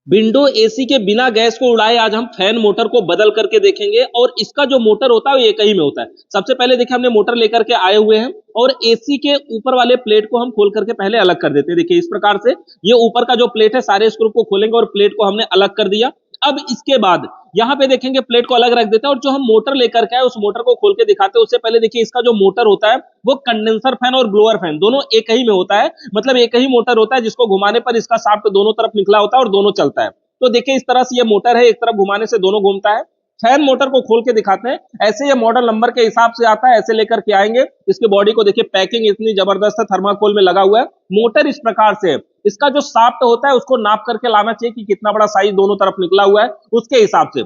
Window AC के बिना gas को उड़ाए आज हम फैन मोटर को बदल करके देखेंगे और इसका जो मोटर होता है वो एक ही में होता है। सबसे पहले देखिए हमने मोटर लेकर के आए हुए हैं और एसी के ऊपर वाले प्लेट को हम खोल करके पहले अलग कर देते हैं। देखिए इस प्रकार से ये ऊपर का जो प्लेट है सारे स्क्रू को खोलेंगे और प्लेट को हमने अलग कर दिया। अब इसके बाद यहाँ पे देखेंगे प्लेट को अलग रख देते हैं और जो हम मोटर लेकर के आए उस मोटर को खोल के दिखाते हैं। उससे पहले देखिए इसका जो मोटर होता है वो कंडेंसर फैन और ब्लोअर फैन दोनों एक ही में होता है, मतलब एक ही मोटर होता है जिसको घुमाने पर इसका शाफ्ट दोनों तरफ निकला होता है और दोनों चलता है। तो देखिए इस तरह से ये मोटर है, एक तरफ घुमाने से दोनों घूमता है। फैन मोटर को खोल के दिखाते हैं, ऐसे ये मॉडल नंबर के हिसाब से आता है, ऐसे लेकर के आएंगे। इसके बॉडी को देखिए, पैकिंग इतनी जबरदस्त है, थर्माकोल में लगा हुआ है। मोटर इस प्रकार से है, इसका जो शाफ्ट होता है उसको नाप करके लाना चाहिए कि कितना बड़ा साइज दोनों तरफ निकला हुआ है उसके हिसाब से।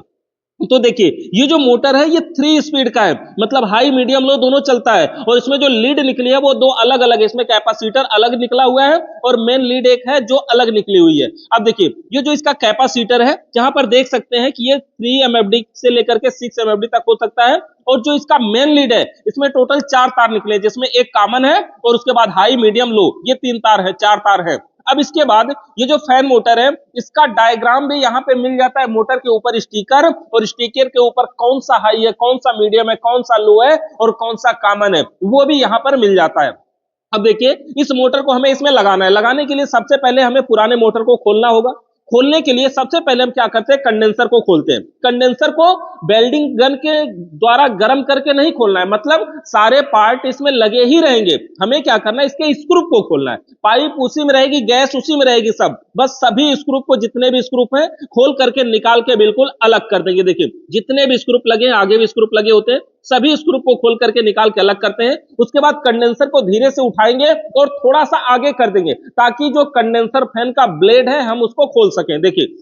तो देखिए ये जो मोटर है ये 3 स्पीड का है, मतलब हाई मीडियम लो दोनों चलता है। और इसमें जो लीड निकली है वो दो अलग अलग है, इसमें कैपेसिटर अलग निकला हुआ है और मेन लीड एक है जो अलग निकली हुई है। अब देखिए ये जो इसका कैपेसिटर है, जहां पर देख सकते हैं कि ये 3 MFD से लेकर के 6 MFD तक हो सकता है। और जो इसका मेन लीड है इसमें टोटल 4 तार निकले, जिसमें एक कॉमन है और उसके बाद हाई मीडियम लो ये 3 तार है, 4 तार है। अब इसके बाद ये जो फैन मोटर है इसका डायग्राम भी यहाँ पे मिल जाता है। मोटर के ऊपर स्टिकर और स्टिकर के ऊपर कौन सा हाई है, कौन सा मीडियम है, कौन सा लो है और कौन सा कॉमन है वो भी यहाँ पर मिल जाता है। अब देखिए इस मोटर को हमें इसमें लगाना है। लगाने के लिए सबसे पहले हमें पुराने मोटर को खोलना होगा। खोलने के लिए सबसे पहले हम क्या करते हैं, कंडेंसर को खोलते हैं। कंडेंसर को वेल्डिंग गन के द्वारा गर्म करके नहीं खोलना है, मतलब सारे पार्ट इसमें लगे ही रहेंगे। हमें क्या करना है, इसके स्क्रू को खोलना है। पाइप उसी में रहेगी, गैस उसी में रहेगी, सब बस सभी स्क्रू को, जितने भी स्क्रू हैं खोल करके निकाल के बिल्कुल अलग कर देंगे। देखिए जितने भी स्क्रू लगे हैं, आगे भी स्क्रू लगे होते हैं, सभी स्क्रू को खोल करके निकाल के अलग करते हैं। उसके बाद कंडेंसर को धीरे से उठाएंगे और थोड़ा सा आगे कर देंगे ताकि जो कंडेंसर फैन का ब्लेड है हम उसको खोल सकें। देखिए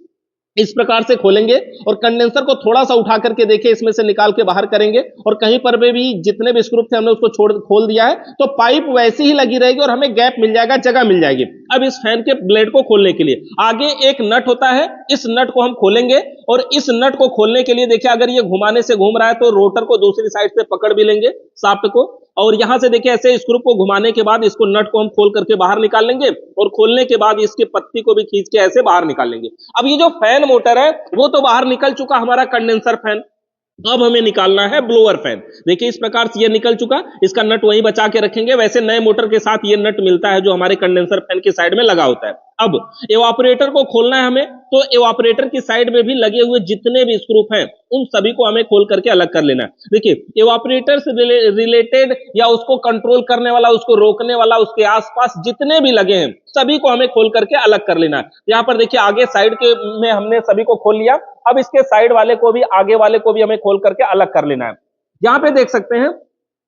इस प्रकार से खोलेंगे और कंडेंसर को थोड़ा सा उठा करके देखिए इसमें से निकाल के बाहर करेंगे और कहीं पर भी जितने भी स्क्रू थे हमने उसको खोल दिया है, तो पाइप वैसी ही लगी रहेगी और हमें गैप मिल जाएगा, जगह मिल जाएगी। अब इस फैन के ब्लेड को खोलने के लिए आगे एक नट होता है, इस नट को हम खोलेंगे और इस नट को खोलने के लिए देखिए अगर ये घुमाने से घूम रहा है तो रोटर को दूसरी साइड से पकड़ भी लेंगे, शाफ्ट को, और यहां से देखिए ऐसे स्क्रू को घुमाने के बाद इसको नट को हम खोल करके बाहर निकाल लेंगे और खोलने के बाद इसके पत्ती को भी खींच के ऐसे बाहर निकाल लेंगे। अब ये जो फैन मोटर है वो तो बाहर निकल चुका हमारा कंडेंसर फैन। अब हमें निकालना है ब्लोअर फैन। देखिए इस प्रकार से ये निकल चुका, इसका नट वहीं बचा के रखेंगे। वैसे नए मोटर के साथ ये नट मिलता है जो हमारे कंडेंसर फैन की साइड में लगा होता है। अब एवापोरेटर को खोलना है हमें, तो एवापोरेटर की साइड में भी लगे हुए जितने भी स्क्रू हैं उन सभी को हमें खोल करके अलग कर लेना है। देखिए एवापोरेटर से रिलेटेड या उसको कंट्रोल करने वाला, उसको रोकने वाला, उसके आसपास जितने भी लगे हैं सभी को हमें खोल करके अलग कर लेना है। यहाँ पर देखिए आगे साइड के में हमने सभी को खोल लिया। अब इसके साइड वाले को भी, आगे वाले को भी हमें खोल करके अलग कर लेना है। यहाँ पे देख सकते हैं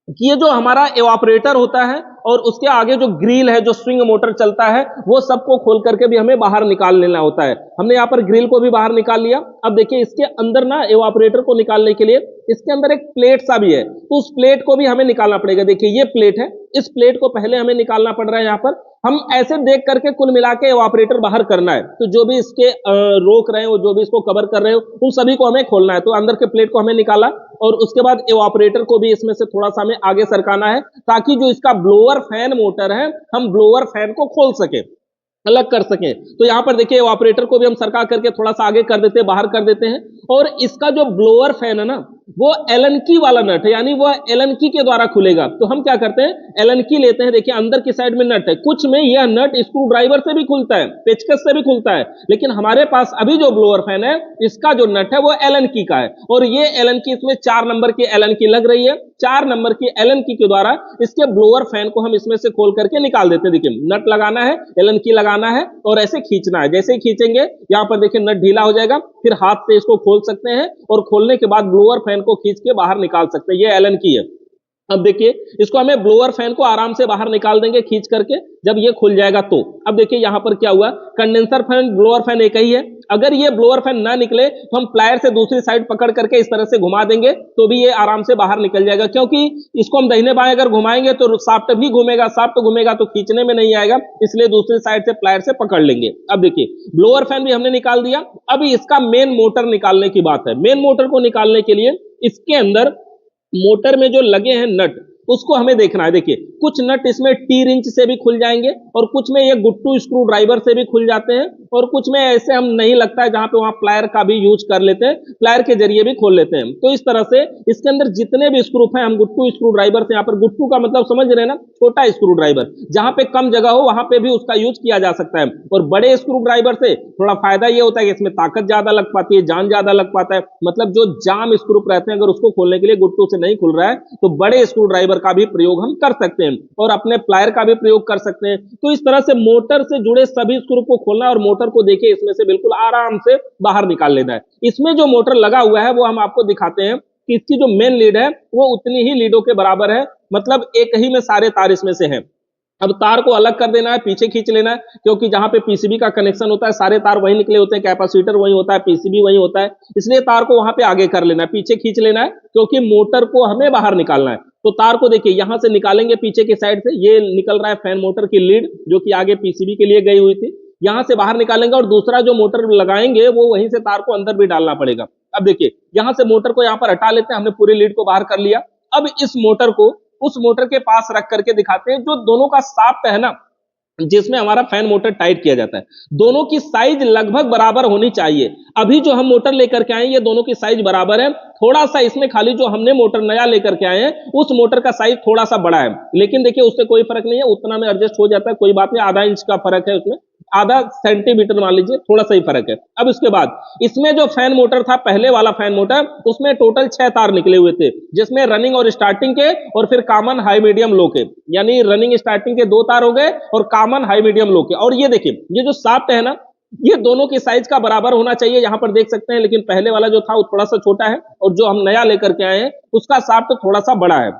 कि ये जो हमारा एवापोरेटर होता है और उसके आगे जो ग्रिल है, जो स्विंग मोटर चलता है, वो सबको खोल करके भी हमें बाहर निकाल लेना होता है। हमने यहाँ पर ग्रिल को भी बाहर निकाल लिया। अब देखिए इसके अंदर ना एवापोरेटर को निकालने के लिए इसके अंदर एक प्लेट सा भी है, तो उस प्लेट को भी हमें निकालना पड़ेगा। देखिए ये प्लेट है, इस प्लेट को पहले हमें निकालना पड़ रहा है। यहाँ पर हम ऐसे देख करके कुल मिला के एवापोरेटर बाहर करना है, तो जो भी इसके रोक रहे हो, जो भी इसको कवर कर रहे हो, उन सभी को हमें खोलना है। तो अंदर के प्लेट को हमें निकाला और उसके बाद एवापोरेटर को भी इसमें से थोड़ा सा हमें आगे सरकाना है ताकि जो इसका ब्लोअर फैन मोटर है हम ब्लोअर फैन को खोल सके, अलग कर सकें। तो यहां पर देखिए ऑपरेटर को भी हम सरका करके थोड़ा सा आगे कर देते हैं, बाहर कर देते हैं। और इसका जो ब्लोअर फैन है ना वो एलन की वाला नट है, यानी वो एलन की के द्वारा खुलेगा। तो हम क्या करते हैं, एलन की लेते हैं। देखिए अंदर की साइड में नट है, कुछ में यह नट स्क्रू ड्राइवर से भी खुलता है, पेचकस से भी खुलता है, लेकिन हमारे पास अभी जो ब्लोअर फैन है इसका जो नट है वो एलन की का है। और ये एलन की, इसमें 4 नंबर की एलन की लग रही है। 4 नंबर की एलन की के द्वारा इसके ब्लोअर फैन को हम इसमें से खोल करके निकाल देते हैं। देखिए नट लगाना है, एलन की लगाना है और ऐसे खींचना है। जैसे ही खींचेंगे यहां पर देखिए नट ढीला हो जाएगा, फिर हाथ से इसको खोल सकते हैं और खोलने के बाद ब्लोअर फैन को खींच के बाहर निकाल सकते हैं। ये एलन की है। अब देखिए इसको हमें ब्लोअर फैन को आराम से बाहर निकाल देंगे खींच करके, जब ये खुल जाएगा तो। अब देखिए यहां पर क्या हुआ, कंडेंसर फैन ब्लोअर फैन एक ही है। अगर ये ब्लोअर फैन ना निकले तो हम प्लायर से दूसरी साइड पकड़ करके इस तरह से घुमा देंगे तो भी ये आराम से बाहर निकल जाएगा, क्योंकि इसको हम दाहिने बाएं अगर घुमाएंगे तो शाफ्ट भी घूमेगा, शाफ्ट घूमेगा तो खींचने में नहीं आएगा, इसलिए दूसरी साइड से प्लायर से पकड़ लेंगे। अब देखिए ब्लोअर फैन भी हमने निकाल दिया। अब इसका मेन मोटर निकालने की बात है। मेन मोटर को निकालने के लिए इसके अंदर मोटर में जो लगे हैं नट उसको हमें देखना है। देखिए कुछ नट इसमें टी रिंच से भी खुल जाएंगे और कुछ में ये गुट्टू स्क्रू ड्राइवर से भी खुल जाते हैं और कुछ में ऐसे हम नहीं लगता है जहां पे वहां प्लायर का भी यूज कर लेते हैं, प्लायर के जरिए भी खोल लेते हैं। तो इस तरह से इसके अंदर जितने भी स्क्रू हैं, हम गुट्टू स्क्रू ड्राइवर से, यहाँ पर गुट्टू का मतलब समझ रहे हैं ना, छोटा स्क्रू ड्राइवर, जहां पे कम जगह हो वहां पे भी उसका यूज किया जा सकता है। और बड़े स्क्रू ड्राइवर से थोड़ा फायदा ये होता है कि इसमें ताकत ज्यादा लग पाती है, जान ज्यादा लग पाता है, मतलब जो जाम स्क्रू रहते हैं अगर उसको खोलने के लिए गुट्टू से नहीं खुल रहा है तो बड़े स्क्रू ड्राइवर का भी प्रयोग हम कर सकते हैं और अपने प्लायर का भी प्रयोग कर सकते हैं। तो इस तरह से मोटर से जुड़े सभी स्क्रू को खोलना है और मोटर को देखिए इसमें से बिल्कुल आराम से बाहर निकाल लेना है। इसमें जो मोटर लगा हुआ है वो हम आपको दिखाते हैं कि इसकी जो मेन लीड है वो उतनी ही लीडों के बराबर है, मतलब एक ही में सारे तार इसमें से हैं। अब तार को अलग कर देना है, पीछे खींच लेना है, क्योंकि जहां पे पीसीबी का कनेक्शन होता है सारे तार वहीं निकले होते हैं, कैपेसिटर वहीं होता है, पीसीबी वहीं होता है, इसलिए तार को वहां पे आगे कर लेना है, पीछे खींच लेना है, क्योंकि मोटर को हमें बाहर निकालना है। तो तार को देखिए यहां से निकालेंगे पीछे की साइड से, ये निकल रहा है फैन मोटर की लीड जो कि आगे पीसीबी के लिए गई हुई थी, यहां से बाहर निकालेंगे और दूसरा जो मोटर लगाएंगे वो वहीं से तार को अंदर भी डालना पड़ेगा। अब देखिए यहां से मोटर को यहां पर हटा लेते हैं, हमने पूरी लीड को बाहर कर लिया। अब इस मोटर को उस मोटर के पास रख करके दिखाते हैं, जो दोनों का शाफ्ट है ना जिसमें हमारा फैन मोटर टाइट किया जाता है, दोनों की साइज लगभग बराबर होनी चाहिए। अभी जो हम मोटर लेकर के आए ये दोनों की साइज बराबर है, थोड़ा सा इसमें खाली जो हमने मोटर नया लेकर के आए हैं उस मोटर का साइज थोड़ा सा बड़ा है, लेकिन देखिए उससे कोई फर्क नहीं है, उतना में एडजस्ट हो जाता है, कोई बात नहीं, आधा इंच का फर्क है उसमें, आधा सेंटीमीटर मान लीजिए, थोड़ा सा ही फर्क है। अब इसके बाद इसमें जो फैन मोटर था पहले वाला फैन मोटर, उसमें टोटल 6 तार निकले हुए थे, जिसमें रनिंग और स्टार्टिंग के और फिर कॉमन हाई मीडियम लो के, यानी रनिंग स्टार्टिंग के 2 तार हो गए और कॉमन हाई मीडियम लो के। और ये देखिए ये जो शाफ्ट है ना ये दोनों की साइज का बराबर होना चाहिए, यहां पर देख सकते हैं, लेकिन पहले वाला जो था वो थोड़ा सा छोटा है और जो हम नया लेकर के आए हैं उसका शाफ्ट थोड़ा सा बड़ा है।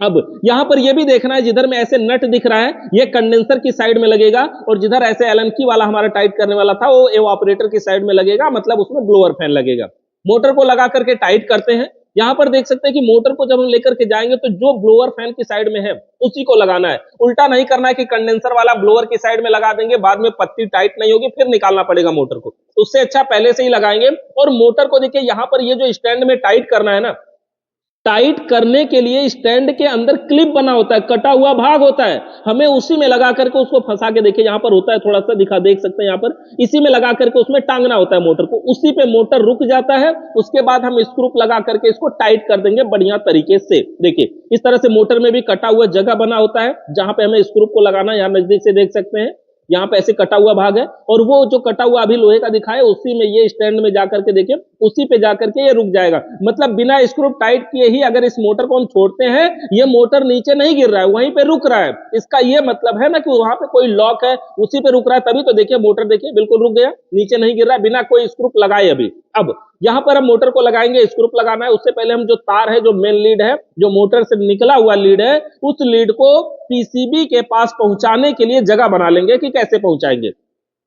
अब यहां पर यह भी देखना है, जिधर में ऐसे नट दिख रहा है ये कंडेंसर की साइड में लगेगा और जिधर ऐसे एलन की वाला हमारा टाइट करने वाला था वो एवापोरेटर की साइड में लगेगा, मतलब उसमें ब्लोअर फैन लगेगा। मोटर को लगा करके टाइट करते हैं, यहां पर देख सकते हैं कि मोटर को जब हम लेकर के जाएंगे तो जो ब्लोअर फैन की साइड में है उसी को लगाना है, उल्टा नहीं करना है कि कंडेंसर वाला ब्लोअर की साइड में लगा देंगे, बाद में पत्ती टाइट नहीं होगी फिर निकालना पड़ेगा मोटर को, उससे अच्छा पहले से ही लगाएंगे। और मोटर को देखिए यहां पर ये जो स्टैंड में टाइट करना है ना, टाइट करने के लिए स्टैंड के अंदर क्लिप बना होता है, कटा हुआ भाग होता है, हमें उसी में लगा करके उसको फंसा के, देखिए यहां पर होता है थोड़ा सा दिखा देख सकते हैं, यहां पर इसी में लगा करके उसमें टांगना होता है मोटर को, उसी पे मोटर रुक जाता है। उसके बाद हम स्क्रू लगा करके इसको टाइट कर देंगे बढ़िया तरीके से। देखिए इस तरह से मोटर में भी कटा हुआ जगह बना होता है जहां पे हमें स्क्रू को लगाना है, यहां नजदीक से देख सकते हैं, यहाँ पे ऐसे कटा हुआ भाग है और वो जो कटा हुआ अभी लोहे का दिखा है उसी में ये स्टैंड में जाकर के देखिए उसी पे जाकर के ये रुक जाएगा, मतलब बिना स्क्रू टाइट किए ही अगर इस मोटर को हम छोड़ते हैं ये मोटर नीचे नहीं गिर रहा है, वहीं पे रुक रहा है। इसका ये मतलब है ना कि वहां पे कोई लॉक है उसी पे रुक रहा है, तभी तो देखिए मोटर देखिए बिल्कुल रुक गया, नीचे नहीं गिर रहा है बिना कोई स्क्रू लगाए अभी। अब यहां पर हम मोटर को लगाएंगे, स्क्रू लगाना है, उससे पहले हम जो तार है, जो मेन लीड है, जो मोटर से निकला हुआ लीड है, उस लीड को पीसीबी के पास पहुंचाने के लिए जगह बना लेंगे कि कैसे पहुंचाएंगे।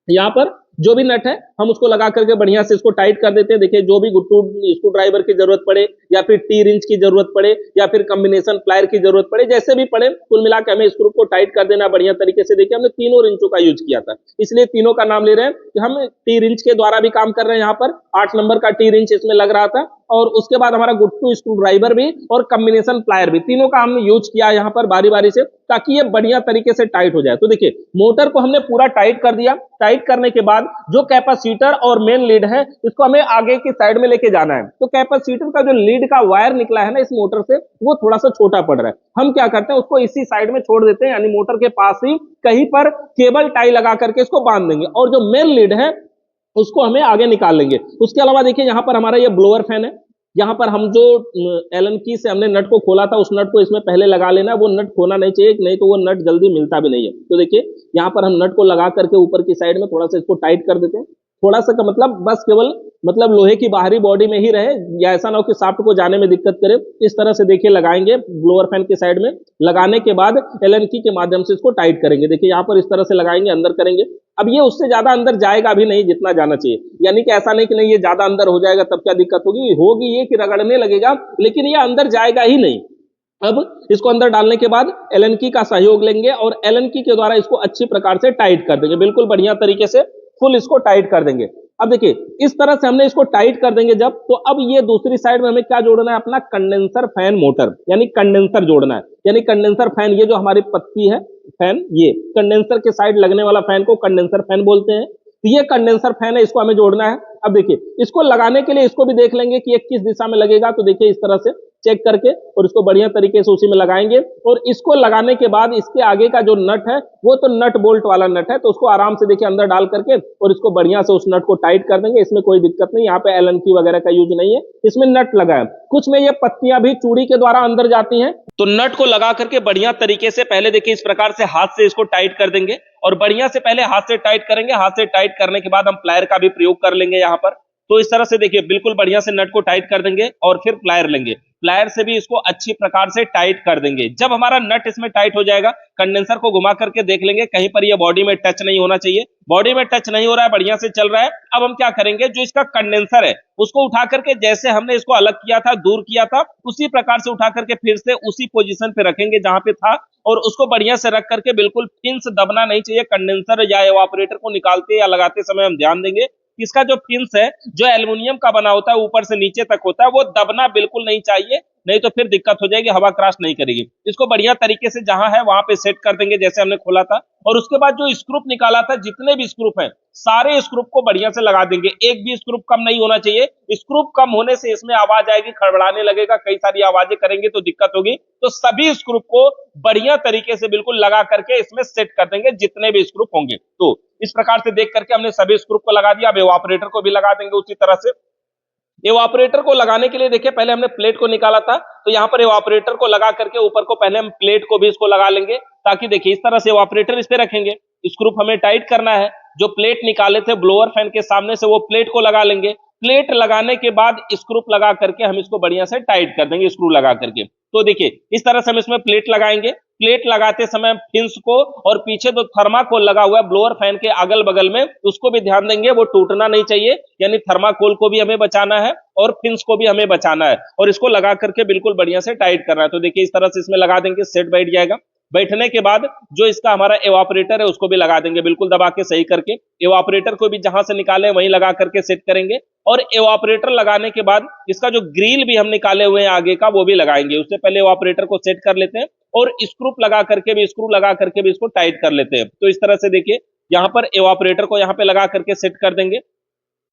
यहां पर जो भी नट है हम उसको लगा करके बढ़िया से इसको टाइट कर देते हैं। देखिए जो भी स्क्रू ड्राइवर की जरूरत पड़े या फिर टी रिंच की जरूरत पड़े या फिर कॉम्बिनेशन प्लायर की जरूरत पड़े, जैसे भी पड़े, कुल मिलाकर हमें स्क्रू को टाइट कर देना बढ़िया तरीके से। देखिए हमने तीनों रिंचों का यूज किया था, इसलिए तीनों का नाम ले रहे हैं कि हम टी रिंच के द्वारा भी काम कर रहे हैं। यहाँ पर 8 नंबर का टी रिंच इसमें लग रहा था और उसके बाद हमारा गुट्टू स्क्रू ड्राइवर भी और कॉम्बिनेशन प्लायर भी, तीनों का हमने यूज किया यहाँ पर बारी बारी से, ताकि ये बढ़िया तरीके से टाइट हो जाए। तो देखिए मोटर को हमने पूरा टाइट कर दिया, टाइट करने के बाद जो कैपेसिटर और मेन लीड है इसको हमें आगे की साइड में लेके जाना है। तो कैपेसिटर का जो लीड का वायर निकला है ना इस मोटर से वो थोड़ा सा छोटा पड़ रहा है, हम क्या करते हैं उसको इसी साइड में छोड़ देते हैं, यानी मोटर के पास ही कहीं पर केबल टाई लगा करके इसको बांध देंगे और जो मेन लीड है उसको हमें आगे निकाल लेंगे। उसके अलावा देखिए यहाँ पर हमारा ये ब्लोअर फैन है, यहाँ पर हम जो एलन की से हमने नट को खोला था उस नट को इसमें पहले लगा लेना, वो नट खोना नहीं चाहिए, नहीं तो वो नट जल्दी मिलता भी नहीं है। तो देखिए यहाँ पर हम नट को लगा करके ऊपर की साइड में थोड़ा सा इसको टाइट कर देते हैं, थोड़ा सा का मतलब बस केवल मतलब लोहे की बाहरी बॉडी में ही रहे, या ऐसा ना हो कि शाफ्ट को जाने में दिक्कत करे। इस तरह से देखिए लगाएंगे ब्लोअर फैन की साइड में, लगाने के बाद एलन की के माध्यम से इसको टाइट करेंगे। देखिए यहाँ पर इस तरह से लगाएंगे, अंदर करेंगे। अब ये उससे ज्यादा अंदर जाएगा भी नहीं जितना जाना चाहिए, यानी कि ऐसा नहीं कि नहीं ये ज्यादा अंदर हो जाएगा तब क्या दिक्कत होगी, होगी ये कि रगड़ने लगेगा, लेकिन ये अंदर जाएगा ही नहीं। अब इसको अंदर डालने के बाद एलन की का सहयोग लेंगे और एलन की के द्वारा इसको अच्छी प्रकार से टाइट कर देंगे, बिल्कुल बढ़िया तरीके से फुल इसको टाइट कर देंगे। अब देखिए इस तरह से हमने इसको टाइट कर देंगे जब, तो अब ये दूसरी साइड में हमें क्या जोड़ना है, अपना कंडेंसर फैन मोटर, यानी कंडेंसर जोड़ना है। यानी कंडेंसर फैन, ये जो हमारी पत्ती है फैन, ये कंडेंसर के साइड लगने वाला फैन को कंडेंसर फैन बोलते हैं। तो ये कंडेंसर फैन है, इसको हमें जोड़ना है। अब देखिए, इसको लगाने के लिए इसको भी देख लेंगे कि ये किस दिशा में लगेगा। तो देखिए इस तरह से चेक करके और इसको बढ़िया तरीके से उसी में लगाएंगे। और इसको लगाने के बाद इसके आगे का जो नट है वो तो नट बोल्ट वाला नट है, तो उसको आराम से देखिए अंदर डाल करके और इसको बढ़िया से उस नट को टाइट कर देंगे। इसमें कोई दिक्कत नहीं, यहाँ पे एलन की वगैरह का यूज नहीं है, इसमें नट लगा है। कुछ में ये पत्तियां भी चूड़ी के द्वारा अंदर जाती हैं, तो नट को लगा करके बढ़िया तरीके से पहले देखिए इस प्रकार से हाथ से इसको टाइट कर देंगे और बढ़िया से पहले हाथ से टाइट करेंगे। हाथ से टाइट करने के बाद हम प्लायर का भी प्रयोग कर लेंगे यहाँ पर। तो इस तरह से देखिए बिल्कुल बढ़िया से नट को टाइट कर देंगे और फिर प्लायर लेंगे, प्लायर से भी इसको अच्छी प्रकार से टाइट कर देंगे। जब हमारा नट इसमें टाइट हो जाएगा, कंडेंसर को घुमा करके देख लेंगे कहीं पर ये बॉडी में टच नहीं होना चाहिए। बॉडी में टच नहीं हो रहा है, बढ़िया से चल रहा है। अब हम क्या करेंगे, जो इसका कंडेंसर है उसको उठा करके जैसे हमने इसको अलग किया था, दूर किया था, उसी प्रकार से उठा करके फिर से उसी पोजीशन पे रखेंगे जहां पे था और उसको बढ़िया से रख करके बिल्कुल फिन्स दबना नहीं चाहिए। कंडेंसर या एवापोरेटर को निकालते या लगाते समय हम ध्यान देंगे इसका जो फिन्स है, जो एल्युमिनियम का बना होता है, ऊपर से नीचे तक होता है, वो दबना बिल्कुल नहीं चाहिए, नहीं तो फिर दिक्कत हो जाएगी, हवा क्रॉस नहीं करेगी। इसको बढ़िया तरीके से जहां है वहां पे सेट कर देंगे जैसे हमने खोला था। और उसके बाद जो स्क्रूप निकाला था, जितने भी स्क्रूप हैं सारे स्क्रूप को बढ़िया से लगा देंगे। एक भी स्क्रूप कम नहीं होना चाहिए। स्क्रूप कम होने से इसमें आवाज आएगी, खड़बड़ाने लगेगा, कई सारी आवाजें करेंगे तो दिक्कत होगी। तो सभी स्क्रूप को बढ़िया तरीके से बिल्कुल लगा करके इसमें सेट कर देंगे जितने भी स्क्रूप होंगे। तो इस प्रकार से देख करके हमने सभी स्क्रूप को लगा दिया। अब एवापोरेटर को भी लगा देंगे उसी तरह से। एवापोरेटर को लगाने के लिए देखिए पहले हमने प्लेट को निकाला था, तो यहाँ पर एवापोरेटर को लगा करके ऊपर को पहले हम प्लेट को भी इसको लगा लेंगे, ताकि देखिए इस तरह से एवापोरेटर इस पे रखेंगे, स्क्रूप हमें टाइट करना है। जो प्लेट निकाले थे ब्लोअर फैन के सामने से, वो प्लेट को लगा लेंगे। प्लेट लगाने के बाद स्क्रूप लगा करके हम इसको बढ़िया से टाइट कर देंगे स्क्रू लगा करके। तो देखिए इस तरह से हम इसमें प्लेट लगाएंगे। प्लेट लगाते समय फिन्स को और पीछे जो थर्माकोल लगा हुआ है ब्लोअर फैन के अगल बगल में, उसको भी ध्यान देंगे, वो टूटना नहीं चाहिए। यानी थर्माकोल को भी हमें बचाना है और फिन्स को भी हमें बचाना है और इसको लगा करके बिल्कुल बढ़िया से टाइट करना है। तो देखिए इस तरह से इसमें लगा देंगे, सेट बैठ जाएगा। बैठने के बाद जो इसका हमारा एवापोरेटर है उसको भी लगा देंगे बिल्कुल दबा के सही करके। एवापोरेटर को भी जहां से निकाले वहीं लगा करके सेट करेंगे। और एवापोरेटर लगाने के बाद इसका जो ग्रिल भी हम निकाले हुए हैं आगे का, वो भी लगाएंगे। उससे पहले एवापोरेटर को सेट कर लेते हैं और स्क्रू लगा करके भी इसको टाइट कर लेते हैं। तो इस तरह से देखिए यहाँ पर एवापोरेटर को यहाँ पे लगा करके सेट कर देंगे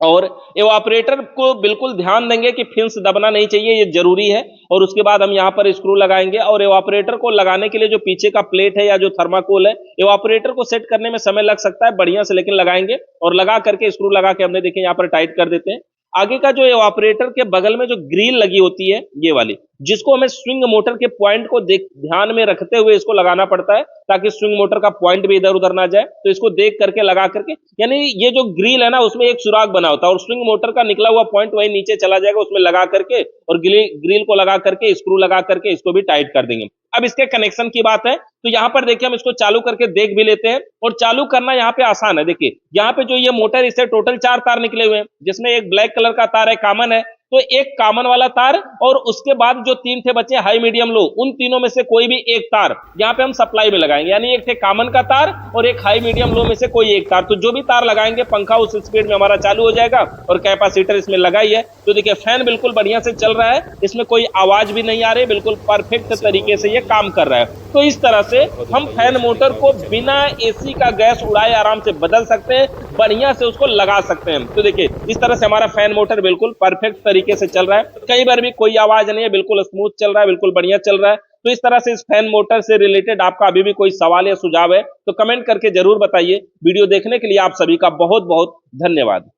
और एवापोरेटर को बिल्कुल ध्यान देंगे कि फिन्स दबना नहीं चाहिए, ये जरूरी है। और उसके बाद हम यहाँ पर स्क्रू लगाएंगे और एवापोरेटर को लगाने के लिए जो पीछे का प्लेट है या जो थर्माकोल है, एवापोरेटर को सेट करने में समय लग सकता है बढ़िया से, लेकिन लगाएंगे और लगा करके स्क्रू लगा के हमने देखिए यहाँ पर टाइट कर देते हैं। आगे का जो एवापोरेटर के बगल में जो ग्रिल लगी होती है ये वाली, जिसको हमें स्विंग मोटर के पॉइंट को ध्यान में रखते हुए इसको लगाना पड़ता है, ताकि स्विंग मोटर का पॉइंट भी इधर उधर ना जाए। तो इसको देख करके लगा करके, यानी ये जो ग्रिल है ना उसमें एक सुराग बना होता है और स्विंग मोटर का निकला हुआ पॉइंट वही नीचे चला जाएगा, उसमें लगा करके और ग्रिल को लगा करके स्क्रू लगा करके इसको भी टाइट कर देंगे। अब इसके कनेक्शन की बात है, तो यहाँ पर देखिए हम इसको चालू करके देख भी लेते हैं और चालू करना यहाँ पे आसान है। देखिए यहाँ पे जो ये मोटर, इससे टोटल 4 तार निकले हुए हैं, जिसमें एक ब्लैक कलर का तार है, कॉमन है, तो एक कॉमन वाला तार और उसके बाद जो 3 थे बचे हाई मीडियम लो, उन तीनों में से कोई भी एक तार यहाँ पे हम सप्लाई में लगाएंगे। यानी एक थे कॉमन का तार और एक हाई मीडियम लो में से कोई एक तार। तो जो भी तार लगाएंगे पंखा उस स्पीड में हमारा चालू हो जाएगा और कैपेसिटर इसमें लगा ही है। तो देखिए फैन बिल्कुल बढ़िया से चल रहा है, इसमें कोई आवाज भी नहीं आ रही, बिल्कुल परफेक्ट तरीके से ये काम कर रहा है। तो इस तरह से हम फैन मोटर को बिना एसी का गैस उड़ाए आराम से बदल सकते हैं, बढ़िया से उसको लगा सकते हैं। तो देखिए इस तरह से हमारा फैन मोटर बिल्कुल परफेक्ट तरीके से चल रहा है, कई बार भी कोई आवाज नहीं है, बिल्कुल स्मूथ चल रहा है, बिल्कुल बढ़िया चल रहा है। तो इस तरह से इस फैन मोटर से रिलेटेड आपका अभी भी कोई सवाल या सुझाव है तो कमेंट करके जरूर बताइए। वीडियो देखने के लिए आप सभी का बहुत बहुत धन्यवाद।